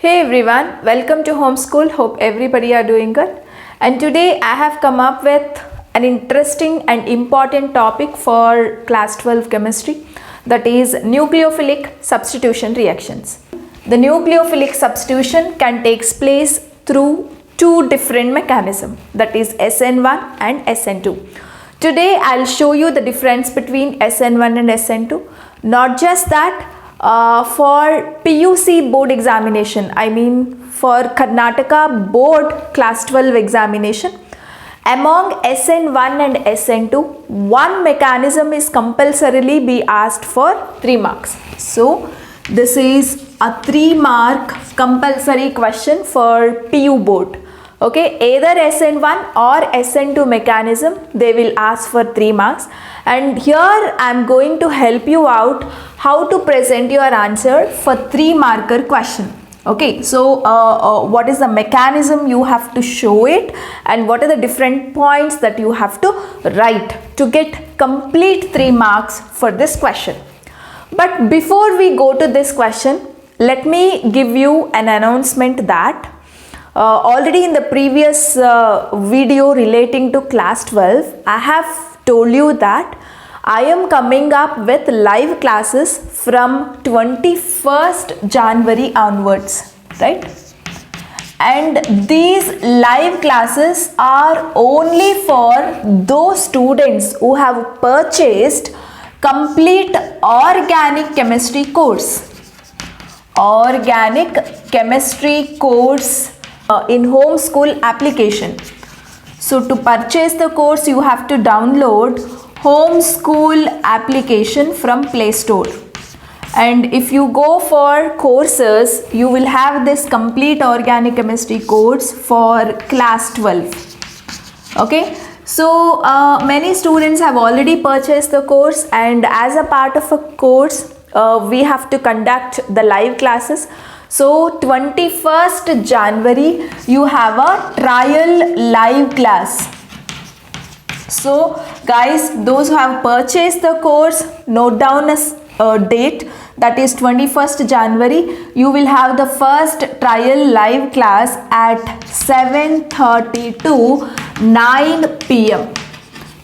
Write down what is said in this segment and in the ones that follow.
Hey everyone, welcome to Homeschool. Hope everybody are doing good. And today I have come up with an interesting and important topic for class 12 chemistry, that is nucleophilic substitution reactions. The nucleophilic substitution can take place through two different mechanisms, that is SN1 and SN2. Today I'll show you the difference between SN1 and SN2. Not just that, for PUC board examination, I mean for Karnataka board class 12 examination, among SN1 and SN2, one mechanism is compulsorily be asked for 3 marks. So this is a 3 mark compulsory question for PU board. Okay, either SN1 or SN2 mechanism, they will ask for 3 marks, and here I am going to help you out how to present your answer for 3 marker question. Okay, so what is the mechanism you have to show it, and what are the different points that you have to write to get complete 3 marks for this question. But before we go to this question, let me give you an announcement that already in the previous video relating to class 12, I have told you that I am coming up with live classes from 21st January onwards, right? And these live classes are only for those students who have purchased complete organic chemistry course. Organic chemistry course in Homeschool application. So to purchase the course, you have to download Homeschool application from Play Store. And if you go for courses, you will have this complete organic chemistry course for class 12. Okay. So many students have already purchased the course, and as a part of a course, we have to conduct the live classes. So 21st January, you have a trial live class. So guys, those who have purchased the course, note down a date, that is 21st January. You will have the first trial live class at 7:30 to 9 p.m.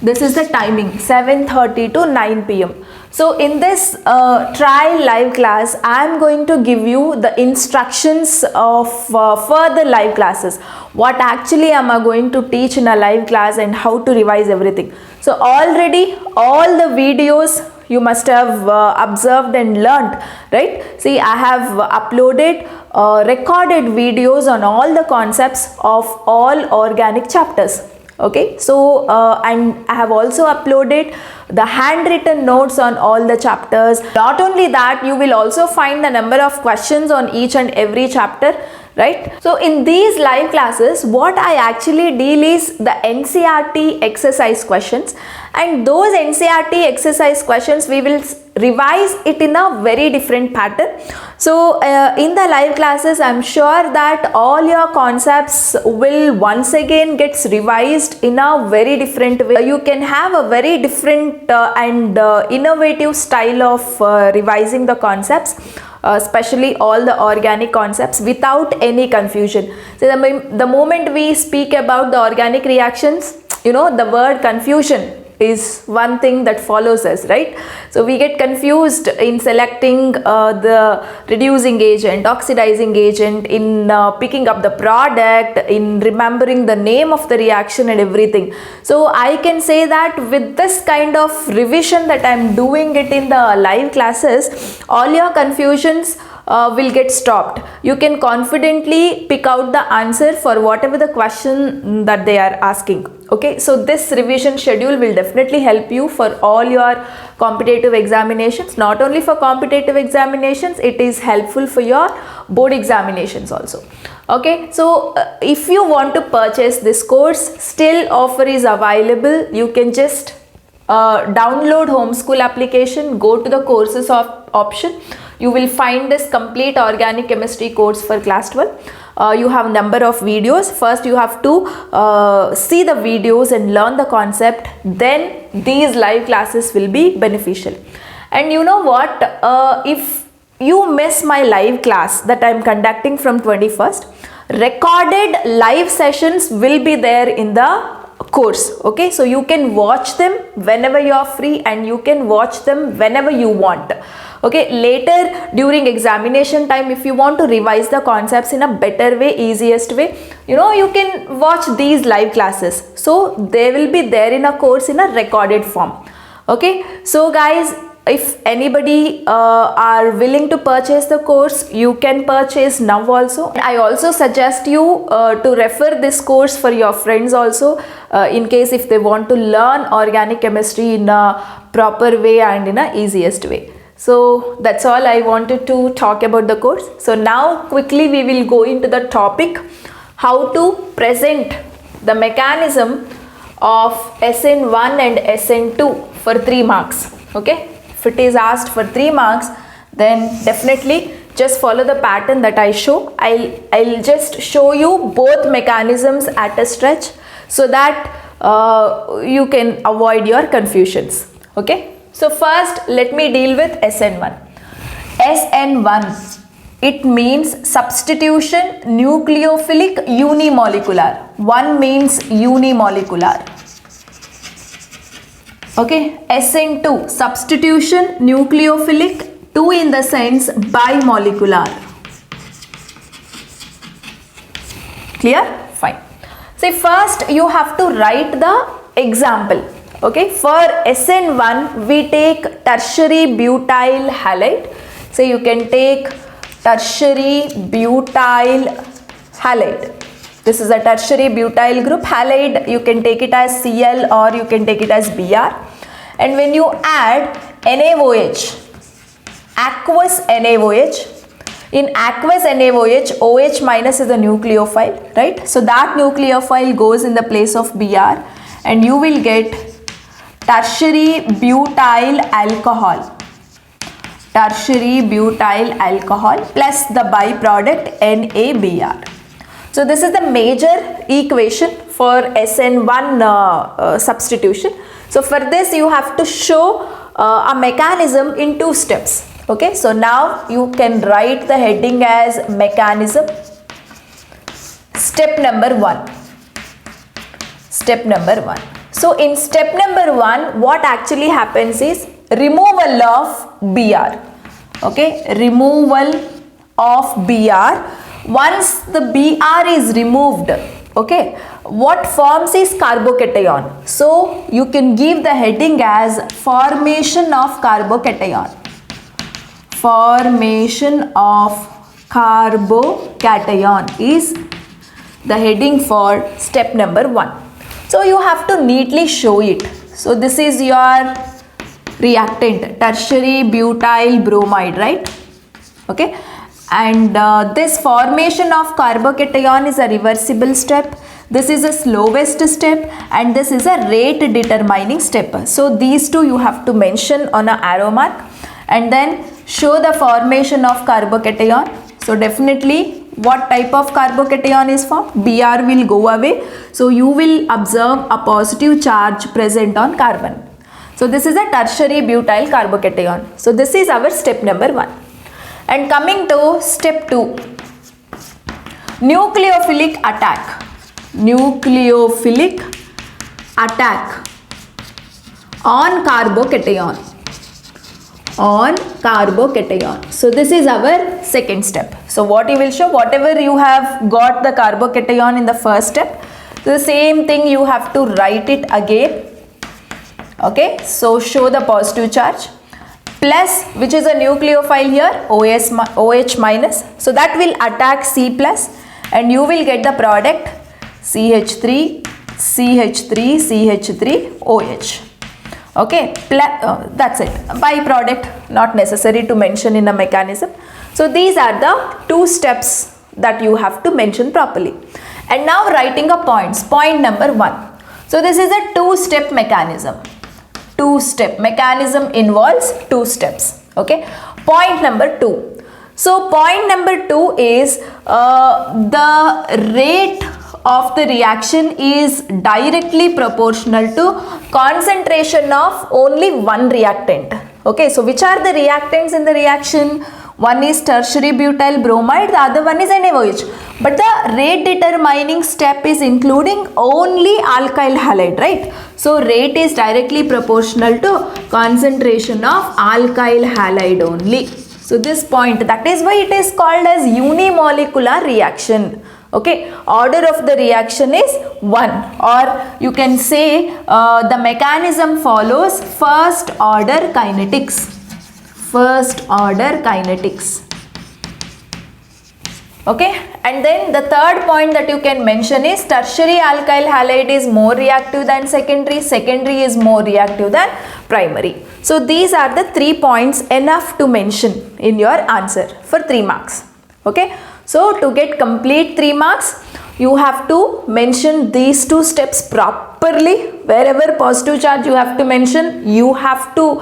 This is the timing, 7:30 to 9 p.m. So in this trial live class, I am going to give you the instructions of further live classes. What actually am I going to teach in a live class and how to revise everything. So already all the videos you must have observed and learnt, right? See, I have uploaded recorded videos on all the concepts of all organic chapters. Okay, so and I have also uploaded the handwritten notes on all the chapters. Not only that, you will also find the number of questions on each and every chapter, right? So in these live classes, what I actually deal is the NCERT exercise questions, and those NCERT exercise questions we will revise it in a very different pattern. So in the live classes, I'm sure that all your concepts will once again gets revised in a very different way. You can have a very different and innovative style of revising the concepts, especially all the organic concepts, without any confusion. So the moment we speak about the organic reactions, the word confusion is one thing that follows us, right? So we get confused in selecting the reducing agent, oxidizing agent, in picking up the product, in remembering the name of the reaction and everything. So I can say that with this kind of revision that I'm doing it in the live classes, all your confusions will get stopped. You can confidently pick out the answer for whatever the question that they are asking. Okay, so this revision schedule will definitely help you for all your competitive examinations. Not only for competitive examinations, it is helpful for your board examinations also. Okay, so if you want to purchase this course, still offer is available. You can just download Homeschool application, go to the courses option. You will find this complete organic chemistry course for class 12. You have number of videos. First you have to see the videos and learn the concept, then these live classes will be beneficial. And you know what, if you miss my live class that I am conducting from 21st, recorded live sessions will be there in the course. Okay, so you can watch them whenever you are free and you can watch them whenever you want. Okay, later during examination time, if you want to revise the concepts in a better way, easiest way, you know, you can watch these live classes. So they will be there in a course in a recorded form. Okay, so guys, if anybody are willing to purchase the course, you can purchase now also. I also suggest you to refer this course for your friends also, in case if they want to learn organic chemistry in a proper way and in a easiest way. So that's all I wanted to talk about the course. So now quickly we will go into the topic, how to present the mechanism of SN1 and SN2 for 3 marks. Okay, if it is asked for 3 marks, then definitely just follow the pattern that I show. I'll just show you both mechanisms at a stretch so that you can avoid your confusions. Okay, so first let me deal with SN1. SN1, it means substitution nucleophilic unimolecular. 1 means unimolecular. Okay, SN2, substitution nucleophilic, 2 in the sense bimolecular. Clear? Fine. See, first you have to write the example. Okay, for SN1 we take tertiary butyl halide. So you can take tertiary butyl halide. This is a tertiary butyl group. Halide, you can take it as Cl or you can take it as Br. And when you add NaOH, aqueous NaOH, in aqueous NaOH, OH minus is a nucleophile, right? So that nucleophile goes in the place of Br and you will get tertiary butyl alcohol. Tertiary butyl alcohol plus the byproduct NaBr. So this is the major equation for SN1 substitution. So for this you have to show a mechanism in 2 steps. Okay, so now you can write the heading as mechanism. Step number 1. Step number 1. So in step number 1, what actually happens is removal of Br. Okay, removal of Br. Once the Br is removed, okay, what forms is carbocation. So you can give the heading as formation of carbocation. Formation of carbocation is the heading for step number 1. So you have to neatly show it. So this is your reactant, tertiary butyl bromide, right? Okay, and this formation of carbocation is a reversible step. This is a slowest step and this is a rate determining step. So these two you have to mention on an arrow mark and then show the formation of carbocation. So definitely what type of carbocation is formed? Br will go away. So you will observe a positive charge present on carbon. So this is a tertiary butyl carbocation. So this is our step number 1. And coming to step 2, nucleophilic attack. Nucleophilic attack on carbocation. On carbocation. So this is our second step. So what you will show, whatever you have got the carbocation in the first step, the same thing you have to write it again. Okay, so show the positive charge plus, which is a nucleophile here, OH minus. So that will attack C plus and you will get the product CH3, CH3, CH3, OH. Okay, that's it. Byproduct, not necessary to mention in a mechanism. So these are the 2 steps that you have to mention properly. And now writing a points. Point number 1. So this is a 2-step mechanism. 2-step mechanism involves 2 steps. Okay. Point number 2. So point number 2 is the rate of the reaction is directly proportional to concentration of only one reactant. Okay, so which are the reactants in the reaction? One is tertiary butyl bromide, the other one is NaOH. But the rate determining step is including only alkyl halide, right? So rate is directly proportional to concentration of alkyl halide only. So this point, that is why it is called as unimolecular reaction. Okay, order of the reaction is 1, or you can say the mechanism follows first order kinetics. First order kinetics. Okay, and then the third point that you can mention is tertiary alkyl halide is more reactive than secondary, secondary is more reactive than primary. So these are the 3 points enough to mention in your answer for 3 marks. Okay, so to get complete 3 marks, you have to mention these 2 steps properly. Wherever positive charge you have to mention, you have to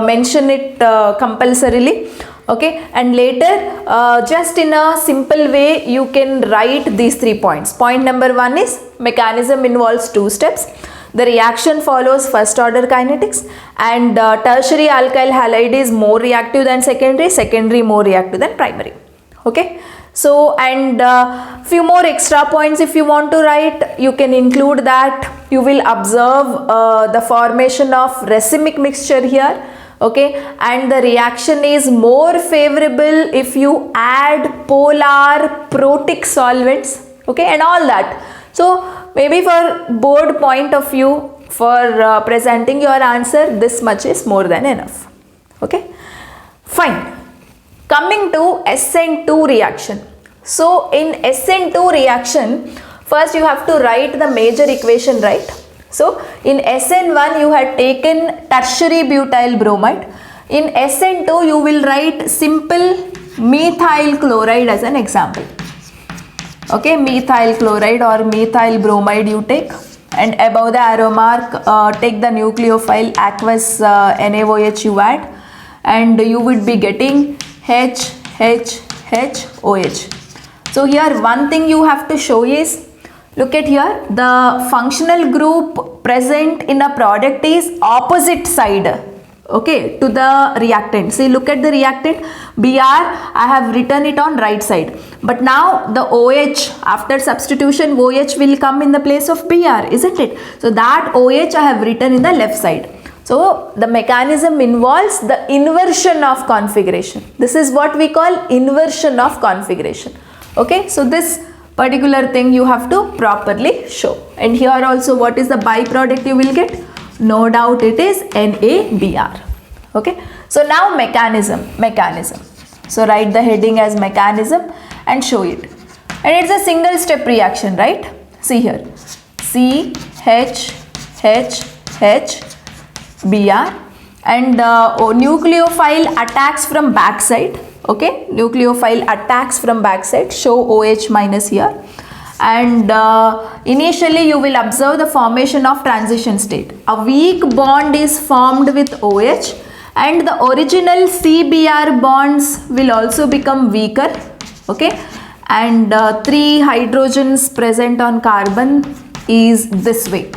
mention it compulsorily. Okay, and later just in a simple way you can write these 3 points. Point number 1 is mechanism involves 2 steps. The reaction follows first order kinetics, and tertiary alkyl halide is more reactive than secondary, secondary more reactive than primary. Okay, so and few more extra points if you want to write, you can include that you will observe the formation of racemic mixture here. Okay, and the reaction is more favorable if you add polar protic solvents. Okay, and all that. So maybe for board point of view, for presenting your answer, this much is more than enough. Okay, fine. Coming to SN2 reaction. So in SN2 reaction, first you have to write the major equation, right? So in SN1 you had taken tertiary butyl bromide. In SN2 you will write simple methyl chloride as an example. Okay, methyl chloride or methyl bromide you take, and above the arrow mark take the nucleophile aqueous NaOH you add, and you would be getting HHHOH. So here one thing you have to show is, look at here, the functional group present in a product is opposite side, okay, to the reactant. See, look at the reactant Br, I have written it on right side, but now the OH, after substitution OH will come in the place of Br, isn't it? So that OH I have written in the left side. So the mechanism involves the inversion of configuration. This is what we call inversion of configuration. Okay, so this particular thing you have to properly show. And here also, what is the byproduct you will get? No doubt it is NaBr. Okay, so now mechanism. So write the heading as mechanism and show it. And it's a single step reaction, right? See here, CHHH and nucleophile attacks from backside. Okay, nucleophile attacks from backside, show OH minus here, and initially you will observe the formation of transition state. A weak bond is formed with OH, and the original CBr bonds will also become weaker. Okay, and 3 hydrogens present on carbon is this way.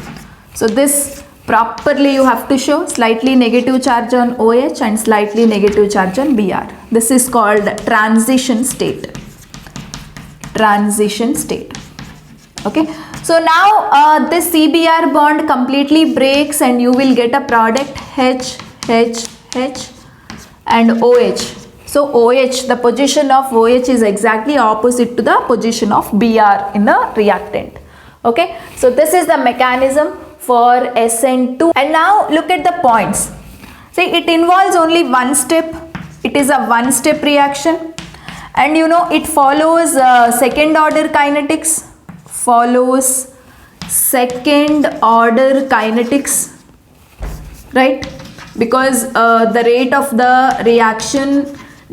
So this properly you have to show, slightly negative charge on OH and slightly negative charge on Br. This is called transition state. Transition state. Okay, so now this CBr bond completely breaks and you will get a product HHH and OH. So OH, the position of OH is exactly opposite to the position of Br in the reactant. Okay, so this is the mechanism for SN2. And now look at the points. See, it involves only one step. It is a one-step reaction, and you know it follows second order kinetics. Follows second order kinetics, right? Because the rate of the reaction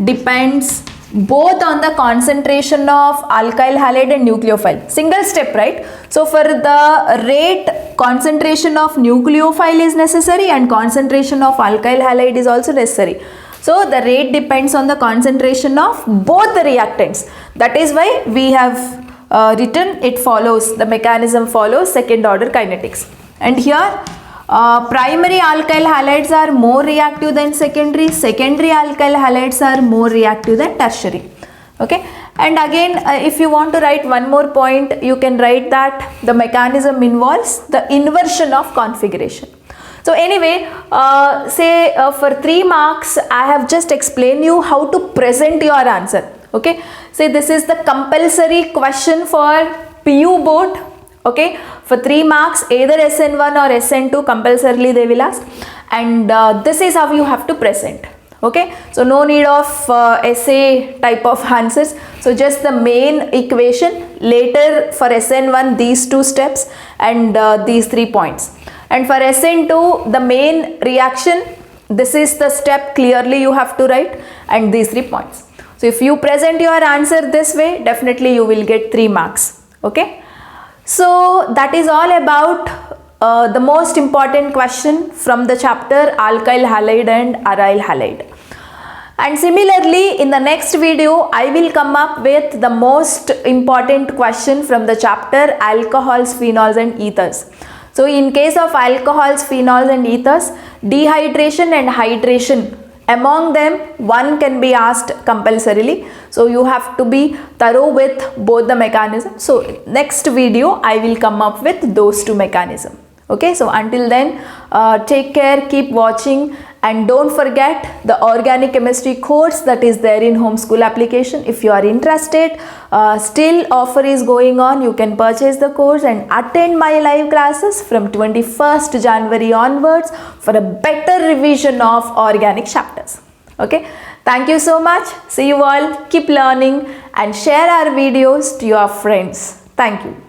depends both on the concentration of alkyl halide and nucleophile. Single step, right? So for the rate, concentration of nucleophile is necessary and concentration of alkyl halide is also necessary. So the rate depends on the concentration of both the reactants. That is why we have written it follows, the mechanism follows second order kinetics. And here Primary alkyl halides are more reactive than secondary. Secondary alkyl halides are more reactive than tertiary. Okay, and again if you want to write one more point, you can write that the mechanism involves the inversion of configuration. So anyway, for 3 marks I have just explained you how to present your answer. Okay, say this is the compulsory question for PU board. Okay, for 3 marks either SN1 or SN2 compulsorily they will ask, and this is how you have to present. Okay, so no need of essay type of answers. So just the main equation, later for SN1 these 2 steps and these 3 points, and for SN2 the main reaction, this is the step clearly you have to write, and these 3 points. So if you present your answer this way, definitely you will get 3 marks. Okay, so that is all about the most important question from the chapter alkyl halide and aryl halide. And similarly, in the next video I will come up with the most important question from the chapter alcohols, phenols and ethers. So in case of alcohols, phenols and ethers, dehydration and hydration, among them one can be asked compulsorily. So you have to be thorough with both the mechanisms. So next video I will come up with those 2 mechanisms. Okay, so until then, take care, keep watching, and don't forget the organic chemistry course that is there in homeschool application. If you are interested, still offer is going on. You can purchase the course and attend my live classes from 21st January onwards for a better revision of organic chapters. Okay, thank you so much. See you all. Keep learning and share our videos to your friends. Thank you.